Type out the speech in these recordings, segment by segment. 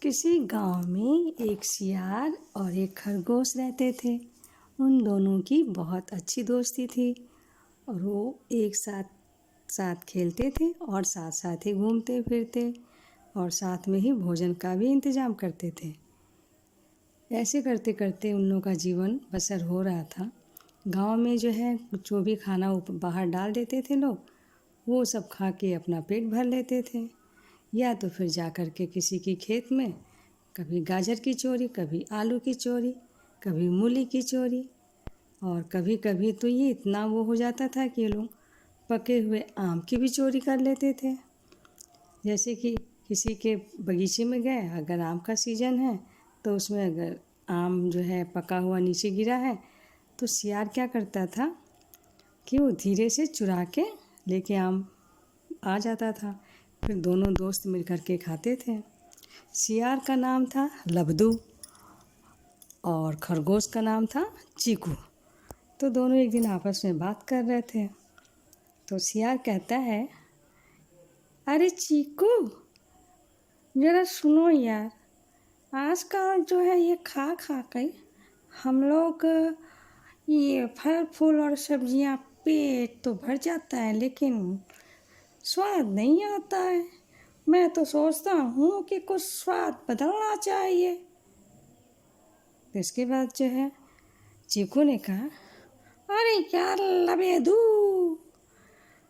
किसी गांव में एक सियार और एक खरगोश रहते थे। उन दोनों की बहुत अच्छी दोस्ती थी और वो एक साथ साथ खेलते थे और साथ साथ ही घूमते फिरते और साथ में ही भोजन का भी इंतज़ाम करते थे। ऐसे करते करते उन लोगों का जीवन बसर हो रहा था। गांव में जो भी खाना बाहर डाल देते थे लोग, वो सब खा के अपना पेट भर लेते थे, या तो फिर जा कर के किसी की खेत में कभी गाजर की चोरी, कभी आलू की चोरी, कभी मूली की चोरी, और कभी कभी तो ये इतना वो हो जाता था कि लोग पके हुए आम की भी चोरी कर लेते थे। जैसे कि किसी के बगीचे में गए, अगर आम का सीज़न है तो उसमें अगर आम पका हुआ नीचे गिरा है तो सियार क्या करता था कि वो धीरे से चुरा के लेके आम आ जाता था। फिर दोनों दोस्त मिल कर के खाते थे। सियार का नाम था लबदू और खरगोश का नाम था चीकू। तो दोनों एक दिन आपस में बात कर रहे थे तो सियार कहता है, अरे चीकू, ज़रा सुनो यार, आजकल ये खा खा कर हम लोग ये फल फूल और सब्जियां पेट तो भर जाता है लेकिन स्वाद नहीं आता है। मैं तो सोचता हूँ कि कुछ स्वाद बदलना चाहिए। तो इसके बाद चीकू ने कहा, अरे यार लबेदू,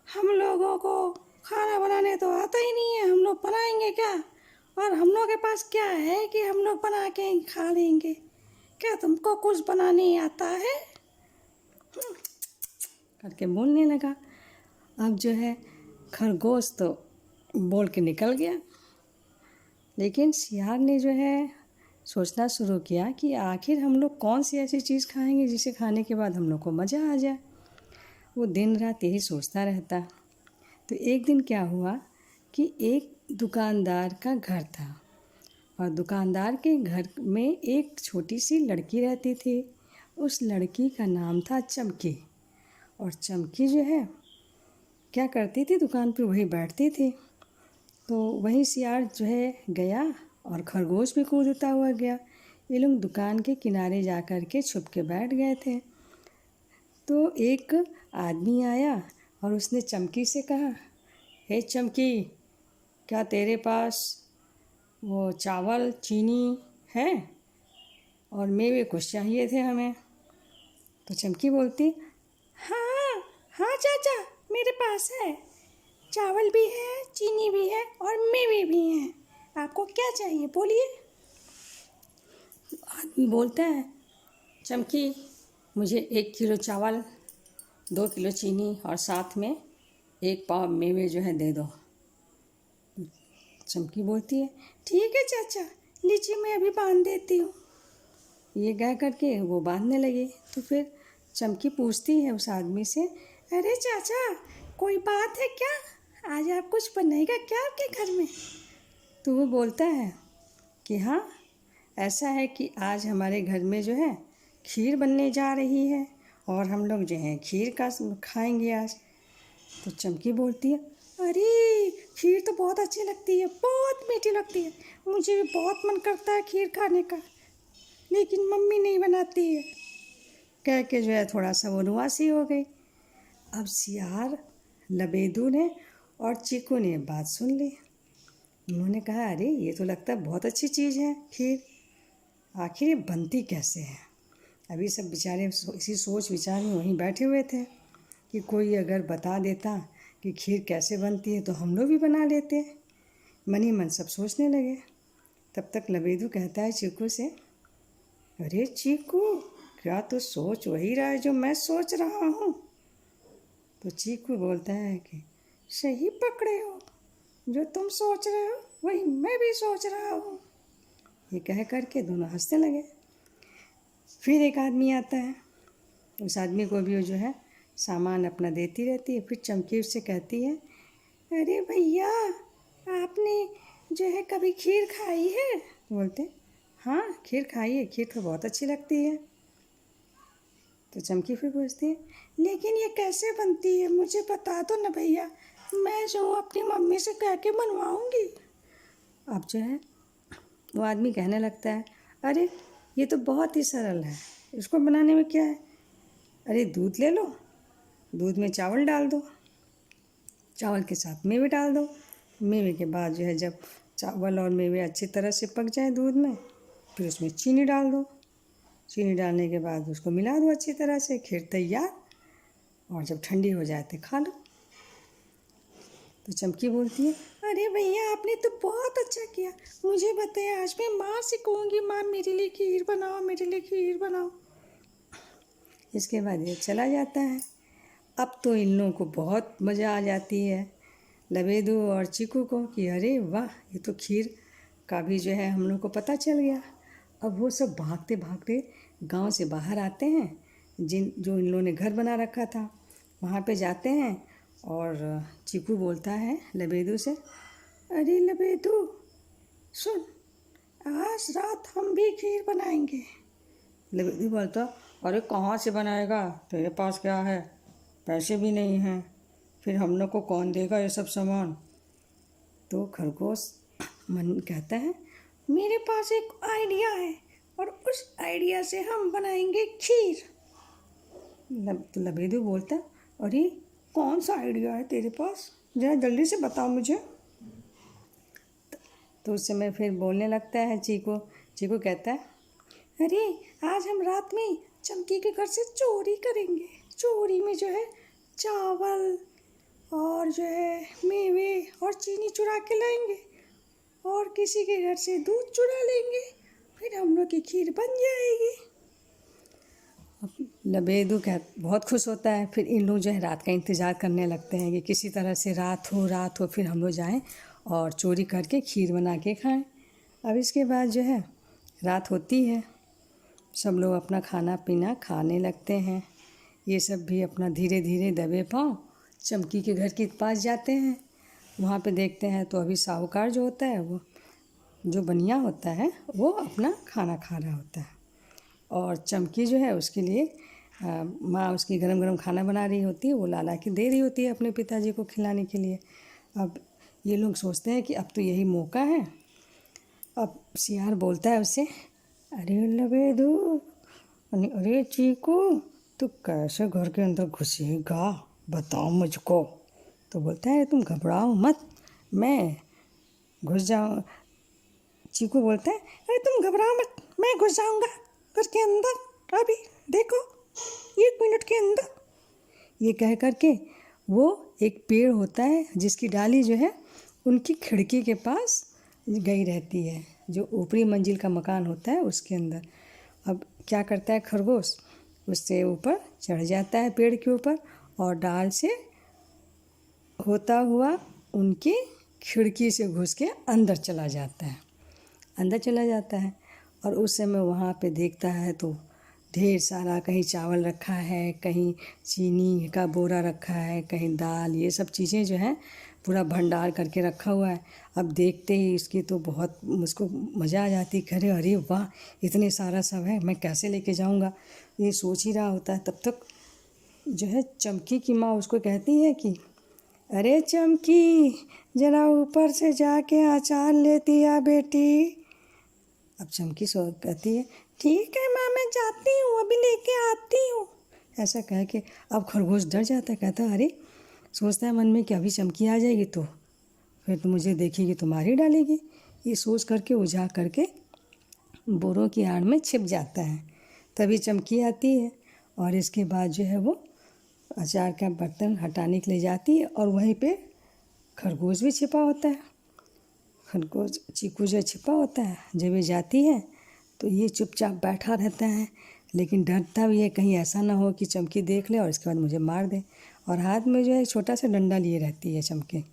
हम लोगों को खाना बनाने तो आता ही नहीं है, हम लोग बनाएंगे क्या? और हम लोग के पास क्या है कि हम लोग बना के खा लेंगे? क्या तुमको कुछ बनाने आता है? करके बोलने लगा। अब खरगोश तो बोल के निकल गया, लेकिन सियार ने सोचना शुरू किया कि आखिर हम लोग कौन सी ऐसी चीज़ खाएंगे जिसे खाने के बाद हम लोग को मज़ा आ जाए। वो दिन रात यही सोचता रहता। तो एक दिन क्या हुआ कि एक दुकानदार का घर था और दुकानदार के घर में एक छोटी सी लड़की रहती थी। उस लड़की का नाम था चमकी। और चमकी क्या करती थी, दुकान पे वही बैठती थी। तो वही सियार गया और खरगोश भी कूदता हुआ गया। ये लोग दुकान के किनारे जा कर के छुप के बैठ गए थे। तो एक आदमी आया और उसने चमकी से कहा, हे चमकी, क्या तेरे पास वो चावल चीनी है? और मेवे कुछ चाहिए थे हमें। तो चमकी बोलती, हाँ हाँ चाचा, मेरे पास है, चावल भी है, चीनी भी है और मेवे भी हैं। आपको क्या चाहिए बोलिए। आदमी बोलता है, चमकी, मुझे 1 किलो चावल, 2 किलो चीनी और साथ में 1 पाव मेवे दे दो। चमकी बोलती है, ठीक है चाचा, लीजिए मैं अभी बांध देती हूँ। ये कह करके वो बांधने लगी। तो फिर चमकी पूछती है उस आदमी से, अरे चाचा, कोई बात है क्या? आज आप कुछ बनेगा क्या आपके घर में? तो वो बोलता है कि हाँ, ऐसा है कि आज हमारे घर में खीर बनने जा रही है और हम लोग खीर का खाएंगे आज। तो चमकी बोलती है, अरे खीर तो बहुत अच्छी लगती है, बहुत मीठी लगती है, मुझे भी बहुत मन करता है खीर खाने का, लेकिन मम्मी नहीं बनाती है। कह के थोड़ा सा वो रुआसी हो गई। अब सियार, लबेदू ने और चीकू ने बात सुन ली। उन्होंने कहा, अरे ये तो लगता है बहुत अच्छी चीज़ है खीर, आखिर ये बनती कैसे है? अभी सब बेचारे इसी सोच विचार में वहीं बैठे हुए थे कि कोई अगर बता देता कि खीर कैसे बनती है तो हम लोग भी बना लेते। मन ही मन सब सोचने लगे। तब तक लबेदू कहता है चीकू से, अरे चीकू, क्या तू सोच वही रहा है जो मैं सोच रहा हूँ? तो चीकू बोलता है कि सही पकड़े हो, जो तुम सोच रहे हो वही मैं भी सोच रहा हूँ। ये कह करके दोनों हंसने लगे। फिर एक आदमी आता है, उस आदमी को भी वो सामान अपना देती रहती है। फिर चमकी उससे कहती है, अरे भैया, आपने कभी खीर खाई है? बोलते, हाँ खीर खाई है, खीर तो बहुत अच्छी लगती है। तो चमकी फिर पूछती है, लेकिन ये कैसे बनती है, मुझे बता दो ना भैया, मैं अपनी मम्मी से कह के बनवाऊँगी। अब वो आदमी कहने लगता है, अरे ये तो बहुत ही सरल है, इसको बनाने में क्या है। अरे दूध ले लो, दूध में चावल डाल दो, चावल के साथ मेवे डाल दो, मेवे के बाद जो है जब चावल और मेवे अच्छी तरह से पक जाए दूध में, फिर उसमें चीनी डाल दो। चीनी डालने के बाद उसको मिला दो अच्छी तरह से, खीर तैयार। और जब ठंडी हो जाए तो खा लो। तो चमकी बोलती है, अरे भैया आपने तो बहुत अच्छा किया, मुझे बताया, आज मैं माँ से कहूँगी, माँ मेरे लिए खीर बनाओ, मेरे लिए खीर बनाओ। इसके बाद ये चला जाता है। अब तो इन लोगों को बहुत मज़ा आ जाती है, लबेदू और चीकू को, कि अरे वाह, ये तो खीर का भी जो है हम लोग को पता चल गया। अब वो सब भागते भागते गांव से बाहर आते हैं, जो इन लोगों ने घर बना रखा था वहाँ पे जाते हैं। और चीकू बोलता है लबेदू से, अरे लबेदू सुन, आज रात हम भी खीर बनाएंगे। लबेदू बोलता, अरे कहाँ से बनाएगा, तेरे पास क्या है, पैसे भी नहीं हैं, फिर हम लोग को कौन देगा ये सब सामान। तो खरगोश मन कहता है, मेरे पास एक आइडिया है और उस आइडिया से हम बनाएंगे खीर। तो लबेदू बोलता, अरे कौन सा आइडिया है तेरे पास, जरा जल्दी से बताओ मुझे। तो उस समय फिर बोलने लगता है चीकू। चीकू कहता है, अरे आज हम रात में चमकी के घर से चोरी करेंगे। चोरी में जो है चावल और जो है मेवे और चीनी चुरा के लाएंगे और किसी के घर से दूध चुरा लेंगे, फिर हम लोग की खीर बन जाएगी। अब लबेदू बहुत खुश होता है। फिर इन लोग जो है रात का इंतज़ार करने लगते हैं कि किसी तरह से रात हो फिर हम लोग जाएं और चोरी करके खीर बना के खाएं। अब इसके बाद जो है रात होती है, सब लोग अपना खाना पीना खाने लगते हैं। ये सब भी अपना धीरे धीरे दबे पाँव चमकी के घर के पास जाते हैं। वहाँ पे देखते हैं तो अभी साहूकार जो होता है, वो जो बनिया होता है, वो अपना खाना खा रहा होता है। और चमकी जो है उसके लिए माँ उसकी गरम गरम खाना बना रही होती है, वो ला के दे रही होती है अपने पिताजी को खिलाने के लिए। अब ये लोग सोचते हैं कि अब तो यही मौका है। अब सियार बोलता है उससे, अरे लबेदू, अरे चीकू, तू कैसे घर के अंदर घुसेगा, बताओ मुझको। तो बोलता है, तुम घबराओ मत, मैं घुस जाऊँ। चीकू बोलता है, अरे तुम घबराओ मत, मैं घुस जाऊँगा घर के अंदर, अभी देखो 1 मिनट के अंदर। ये कह करके वो एक पेड़ होता है जिसकी डाली जो है उनकी खिड़की के पास गई रहती है, जो ऊपरी मंजिल का मकान होता है उसके अंदर। अब क्या करता है खरगोश, उससे ऊपर चढ़ जाता है पेड़ के ऊपर और डाल से होता हुआ उनकी खिड़की से घुस के अंदर चला जाता है। और उस समय वहाँ पे देखता है तो ढेर सारा, कहीं चावल रखा है, कहीं चीनी का बोरा रखा है, कहीं दाल, ये सब चीज़ें जो हैं पूरा भंडार करके रखा हुआ है। अब देखते ही इसकी तो बहुत मुझको मज़ा आ जाती है, अरे वाह, इतने सारा सब है, मैं कैसे लेके जाऊँगा, ये सोच ही रहा होता है। तब तक जो है चमकी की माँ उसको कहती है कि अरे चमकी, जरा ऊपर से जाके अचार लेती आ बेटी। अब चमकी सो कहती है, ठीक है माँ, मैं जाती हूँ, अभी लेके आती हूँ। ऐसा कह के अब खरगोश डर जाता है, कहता है अरे, सोचता है मन में कि अभी चमकी आ जाएगी तो फिर तो मुझे देखेगी तो मार ही डालेगी। ये सोच करके उजा करके बोरों की आड़ में छिप जाता है। तभी चमकी आती है और इसके बाद जो है वो अचार का बर्तन हटाने के लिए जाती है और वहीं पे खरगोश भी छिपा होता है। खरगोश चीकू जो छिपा होता है, जब ये जाती है तो ये चुपचाप बैठा रहता है, लेकिन डरता भी है कहीं ऐसा ना हो कि चमकी देख ले और इसके बाद मुझे मार दे। और हाथ में जो है छोटा सा डंडा लिए रहती है चमकी।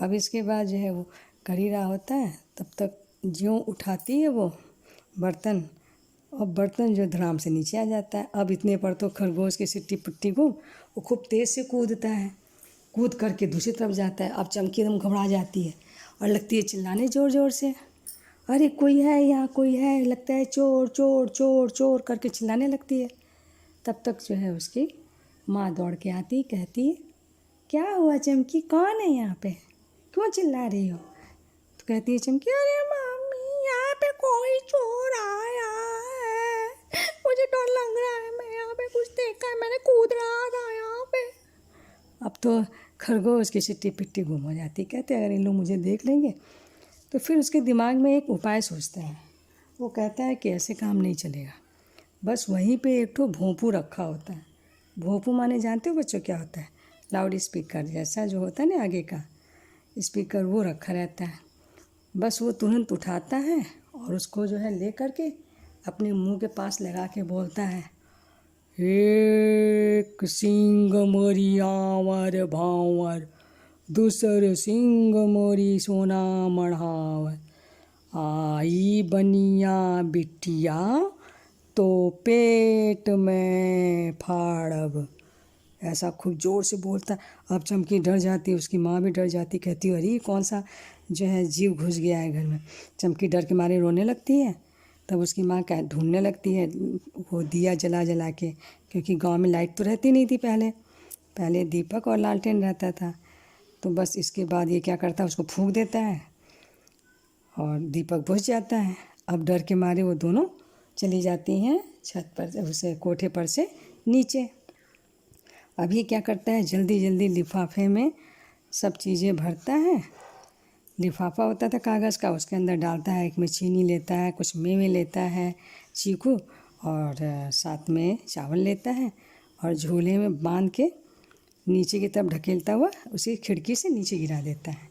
अब इसके बाद जो है वो कर ही रहा होता है, तब तक ज्यों उठाती है वो बर्तन, और बर्तन जो धड़ाम से नीचे आ जाता है। अब इतने पर तो खरगोश की सिट्टी पुट्टी को वो खूब तेज़ से कूदता है, कूद करके दूसरी तरफ जाता है। अब चमकी एकदम घबरा जाती है और लगती है चिल्लाने ज़ोर ज़ोर से, अरे कोई है यहाँ, कोई है, लगता है चोर चोर चोर चोर करके चिल्लाने लगती है। तब तक जो है उसकी माँ दौड़ के आती, कहती है, क्या हुआ चमकी, कौन है यहाँ पे, क्यों चिल्ला रही हो। तो कहती है चमकी, अरे मम्मी, यहाँ पे चोर आया है, मुझे डर लग रहा है, मैं यहाँ पे कुछ देखा है, मैंने कूद रहा था यहाँ पे। अब तो खरगोश की चिट्टी पिट्टी गुम हो जाती। कहते अगर इन लोग मुझे देख लेंगे तो फिर उसके दिमाग में एक उपाय सोचता है। वो कहता है कि ऐसे काम नहीं चलेगा। बस वहीं पे एक ठो भोंपू रखा होता है। भोंपू माने जानते हो बच्चों क्या होता है? लाउड स्पीकर जैसा जो होता है ना आगे का स्पीकर, वो रखा रहता है। बस वो तुरंत उठाता है और उसको जो है ले करके अपने मुंह के पास लगा के बोलता है, एक सिंह मोरी आवर भावर, दूसर सिंह मोरी सोना मढ़ावर, आई बनिया बिटिया तो पेट में फाड़ब। ऐसा खूब ज़ोर से बोलता है। अब चमकी डर जाती है, उसकी माँ भी डर जाती, कहती है अरे कौन सा जो है जीव घुस गया है घर में। चमकी डर के मारे रोने लगती है। तब उसकी माँ क्या ढूंढने लगती है वो दिया जला जला के, क्योंकि गांव में लाइट तो रहती नहीं थी पहले दीपक और लालटेन रहता था। तो बस इसके बाद ये क्या करता है, उसको फूंक देता है और दीपक बुझ जाता है। अब डर के मारे वो दोनों चली जाती हैं छत पर, उसे कोठे पर से नीचे। अब ये क्या करता है, जल्दी जल्दी लिफाफे में सब चीज़ें भरता है। लिफाफा होता था कागज़ का, उसके अंदर डालता है। एक में चीनी लेता है, कुछ मेवे लेता है, चीकू, और साथ में चावल लेता है और झोले में बांध के नीचे की तरफ ढकेलता हुआ उसी खिड़की से नीचे गिरा देता है।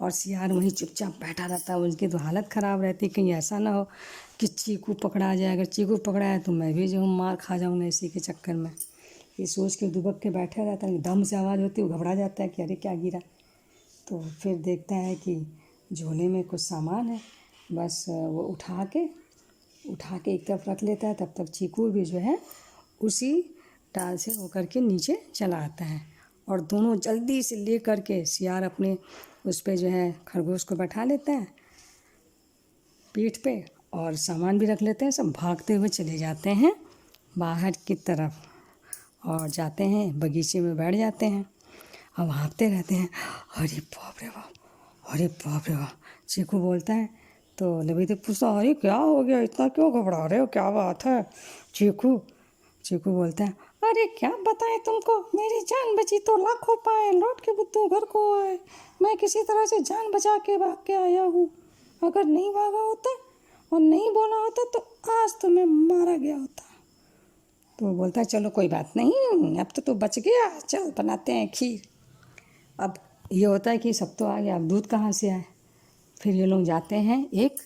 और सियार वहीं चुपचाप बैठा रहता है। उनकी तो हालत ख़राब रहती, कहीं ऐसा ना हो कि चीकू पकड़ा जाए। अगर चीकू पकड़ा है तो मैं भी जो हूँ मार खा जाऊँगा इसी के चक्कर में। ये सोच के दुबक के बैठा रहता है। दम से आवाज़ होती है, वो घबरा जाता है कि अरे क्या गिरा। तो फिर देखता है कि झोले में कुछ सामान है। बस वो उठा के एक तरफ रख लेता है। तब तक चीकू भी जो है उसी टाल से होकर के नीचे चला आता है और दोनों जल्दी से ले कर के सियार अपने उस पे जो है खरगोश को बैठा लेता है पीठ पे और सामान भी रख लेते हैं। सब भागते हुए चले जाते हैं बाहर की तरफ और जाते हैं बगीचे में बैठ जाते हैं। अब भागते रहते हैं। अरे बाप रे बाप, अरे बाप रे बाप, चीकू बोलता है। तो लबीते पूछता अरे क्या हो गया, इतना क्यों घबरा रहे हो, क्या बात है चीकू बोलता है अरे क्या बताएं तुमको, मेरी जान बची तो लाखों पाए, लौट के बुद्धू घर को आए। मैं किसी तरह से जान बचा के भाग के आया हूँ। अगर नहीं भागा होता और नहीं बोला होता तो आज तो मैं मारा गया होता। तो वो बोलता है चलो कोई बात नहीं, अब तो तू बच गया, चल बनाते हैं खीर। अब ये होता है कि सब तो आ गया, अब दूध कहाँ से आए। फिर ये लोग जाते हैं एक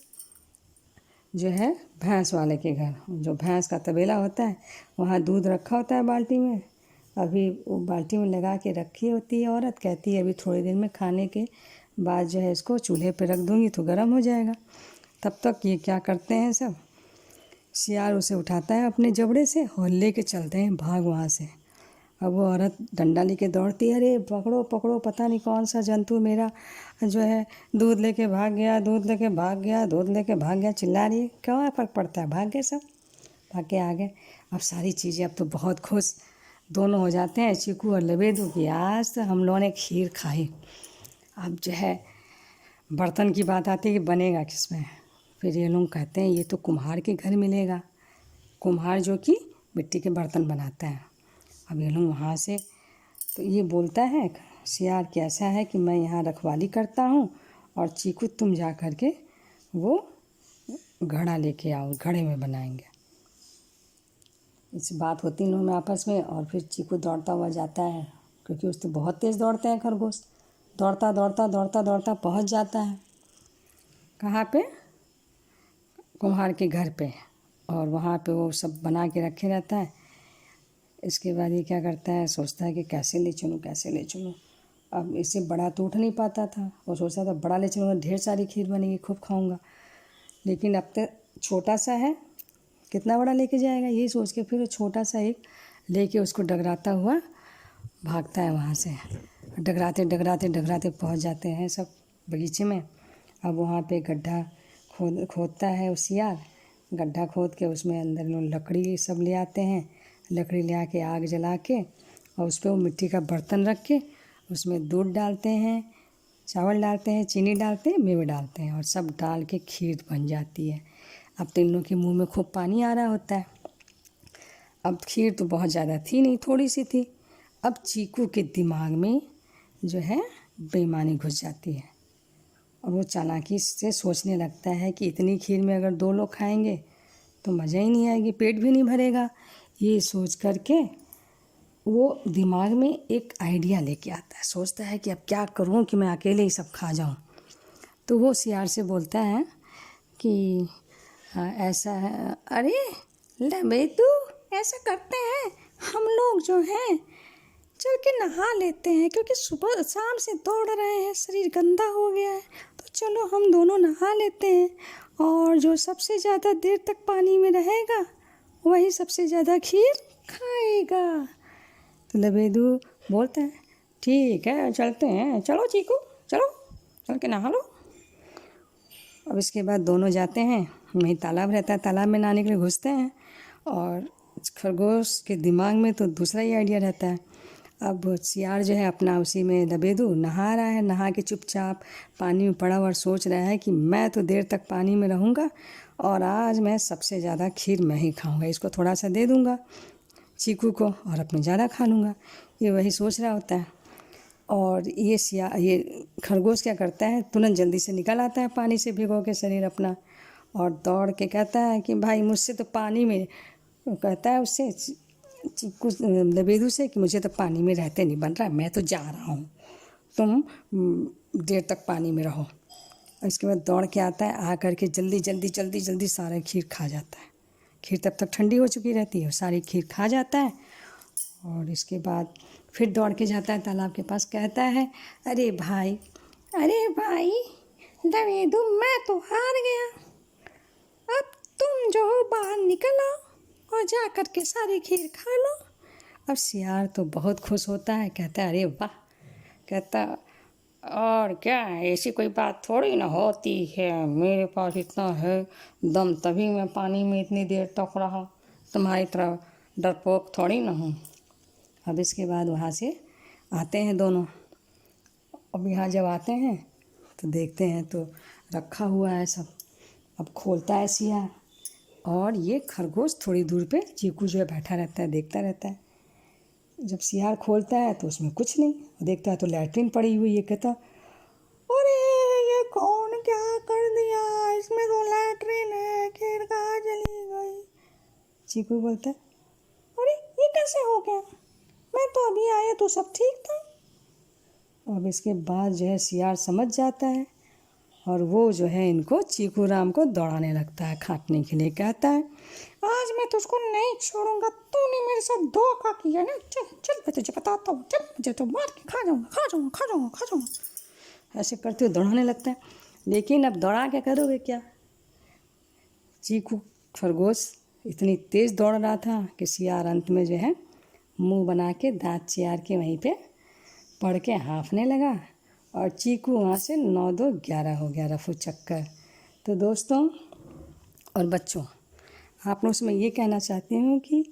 जो है भैंस वाले के घर। जो भैंस का तबेला होता है वहाँ दूध रखा होता है बाल्टी में। अभी वो बाल्टी में लगा के रखी होती है औरत, कहती है अभी थोड़ी देर में खाने के बाद जो है इसको चूल्हे पे रख दूँगी तो गर्म हो जाएगा। तब तक ये क्या करते हैं सब, सियार उसे उठाता है अपने जबड़े से और लेके चलते हैं भाग वहाँ से। अब वो औरत डंडा लेके दौड़ती है, अरे पकड़ो पकड़ो, पता नहीं कौन सा जंतु मेरा जो है दूध लेके भाग गया, चिल्ला रही है। क्या फ़र्क पड़ता है, भाग गए सब, भाग के आ गए। अब सारी चीज़ें अब तो बहुत खुश दोनों हो जाते हैं चीकू और लबेदू की, आज तो हम लोगों ने खीर खाई। अब जो है बर्तन की बात आती है कि बनेगा किसमें। फिर ये लोग कहते हैं ये तो कुम्हार के घर मिलेगा, कुम्हार जो कि मिट्टी के बर्तन बनाता है। अब ये लोग वहाँ से, तो ये बोलता है सियार कि ऐसा है कि मैं यहाँ रखवाली करता हूँ और चीकू तुम जा कर के वो घड़ा लेके आओ, घड़े में बनाएंगे। इस बात होती इन लोगों में आपस में। और फिर चीकू दौड़ता हुआ जाता है, क्योंकि उससे बहुत तेज़ दौड़ते हैं खरगोश। दौड़ता पहुँच जाता है कहाँ पे, कुम्हार के घर पे। और वहाँ पे वो सब बना के रखे रहता है। इसके बाद ये क्या करता है, सोचता है कि कैसे ले चलूँ। अब इससे बड़ा तो उठ नहीं पाता था। वो सोचता था बड़ा ले चलूँगा, ढेर सारी खीर बनेगी, खूब खाऊंगा। लेकिन अब तक छोटा सा है, कितना बड़ा लेके जाएगा, यही सोच के फिर छोटा सा एक लेके उसको डगराता हुआ भागता है वहाँ से। डगराते पहुँच जाते हैं सब बगीचे में। अब वहाँ पे गड्ढा खोदता है सियार। गड्ढा खोद के उसमें अंदर लोग लकड़ी सब ले आते हैं। लकड़ी ले आके आग जला के और उस पर वो मिट्टी का बर्तन रख के उसमें दूध डालते हैं, चावल डालते हैं, चीनी डालते हैं, मेवे डालते हैं और सब डाल के खीर बन जाती है। अब तीनों के मुंह में खूब पानी आ रहा होता है। अब खीर तो बहुत ज़्यादा थी नहीं, थोड़ी सी थी। अब चीकू के दिमाग में जो है बेईमानी घुस जाती है और वो चालाकी से सोचने लगता है कि इतनी खीर में अगर 2 लोग खाएंगे तो मज़ा ही नहीं आएगी, पेट भी नहीं भरेगा। ये सोच करके वो दिमाग में एक आइडिया लेके आता है, सोचता है कि अब क्या करूं कि मैं अकेले ही सब खा जाऊं। तो वो सियार से बोलता है कि ऐसा है, अरे लबेदू, ऐसा करते हैं हम लोग जो हैं चल के नहा लेते हैं, क्योंकि सुबह शाम से दौड़ रहे हैं, शरीर गंदा हो गया है, तो चलो हम दोनों नहा लेते हैं और जो सबसे ज़्यादा देर तक पानी में रहेगा वही सबसे ज़्यादा खीर खाएगा। तो लबेदू बोलता है ठीक है चलते हैं, चलो चीकू चलो चल के नहा लो। अब इसके बाद दोनों जाते हैं, वहीं तालाब रहता है, तालाब में नहाने के लिए घुसते हैं और खरगोश के दिमाग में तो दूसरा ही आइडिया रहता है। अब सियार जो है अपना उसी में लबेदू नहा रहा है, नहा के चुपचाप पानी में पड़ा हुआ और सोच रहा है कि मैं तो देर तक पानी में रहूँगा और आज मैं सबसे ज़्यादा खीर मैं ही खाऊँगा, इसको थोड़ा सा दे दूँगा चीकू को और अपने ज़्यादा खा लूँगा। ये वही सोच रहा होता है। और ये खरगोश क्या करता है, तुरंत जल्दी से निकल आता है पानी से भिगो के शरीर अपना और दौड़ के कहता है कि भाई मुझसे तो पानी में, कहता है उससे चीकू लबेदू से कि मुझे तो पानी में रहते नहीं बन रहा, मैं तो जा रहा हूँ, तुम देर तक पानी में रहो। और इसके बाद दौड़ के आता है, आ करके जल्दी सारा खीर खा जाता है। खीर तब तक ठंडी हो चुकी रहती है, सारी खीर खा जाता है और इसके बाद फिर दौड़ के जाता है तालाब के पास, कहता है अरे भाई लबेदू, मैं तो हार गया, अब तुम जो हो बाहर निकल आओ और जा कर के सारी खीर खा लो। अब सियार तो बहुत खुश होता है, कहता है अरे वाह, कहता और क्या, ऐसी कोई बात थोड़ी ना होती है, मेरे पास इतना है दम तभी मैं पानी में इतनी देर तक रहा, तुम्हारी तरह डरपोक थोड़ी ना हूँ। अब इसके बाद वहाँ से आते हैं दोनों। अब यहाँ जब आते हैं तो देखते हैं तो रखा हुआ है सब। अब खोलता है सियार और ये खरगोश थोड़ी दूर पे चीकू जो है बैठा रहता है, देखता रहता है। जब सियार खोलता है तो उसमें कुछ नहीं, देखता है तो लैट्रिन पड़ी हुई है। कहता अरे ये कौन क्या कर दिया, इसमें तो लैट्रिन है, खीर कहाँ चली गई। चीकू बोलता है अरे ये कैसे हो गया, मैं तो अभी आया तो सब ठीक था। अब इसके बाद जो है सियार समझ जाता है और वो जो है इनको चीकू राम को दौड़ाने लगता है खाटने के लिए। कहता है आज मैं तुझको नहीं छोड़ूंगा, तूने मेरे साथ धोखा किया ना, चल चल मैं तुझे बताता हूँ, चल मुझे तो मार के खा जाऊँगा। ऐसे करते हुए दौड़ाने लगता है। लेकिन अब दौड़ा के करोगे क्या, चीकू खरगोश इतनी तेज़ दौड़ रहा था कि सियार अंत में जो है मुंह बना के दांत चियार के वहीं पे पड़ के हाँफने लगा और चीकू वहाँ से 9 2 11 हो गया, रफू चक्कर। तो दोस्तों और बच्चों, आप लोग से मैं ये कहना चाहती हूँ कि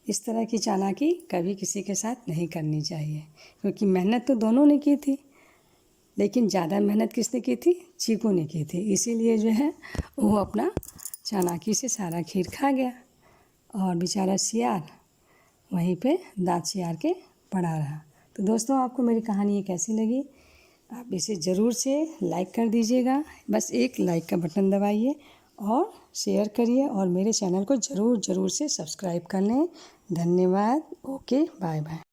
इस तरह की चालाकी कभी किसी के साथ नहीं करनी चाहिए, क्योंकि मेहनत तो दोनों ने की थी, लेकिन ज़्यादा मेहनत किसने की थी, चीकू ने की थी। इसीलिए जो है वो अपना चालाकी से सारा खीर खा गया और बेचारा सियार वहीं पे दांत चियार के पड़ा रहा। तो दोस्तों आपको मेरी कहानी ये कैसी लगी, आप इसे ज़रूर से लाइक कर दीजिएगा, बस एक लाइक का बटन दबाइए और शेयर करिए और मेरे चैनल को ज़रूर से सब्सक्राइब कर लें। धन्यवाद। Okay, bye bye.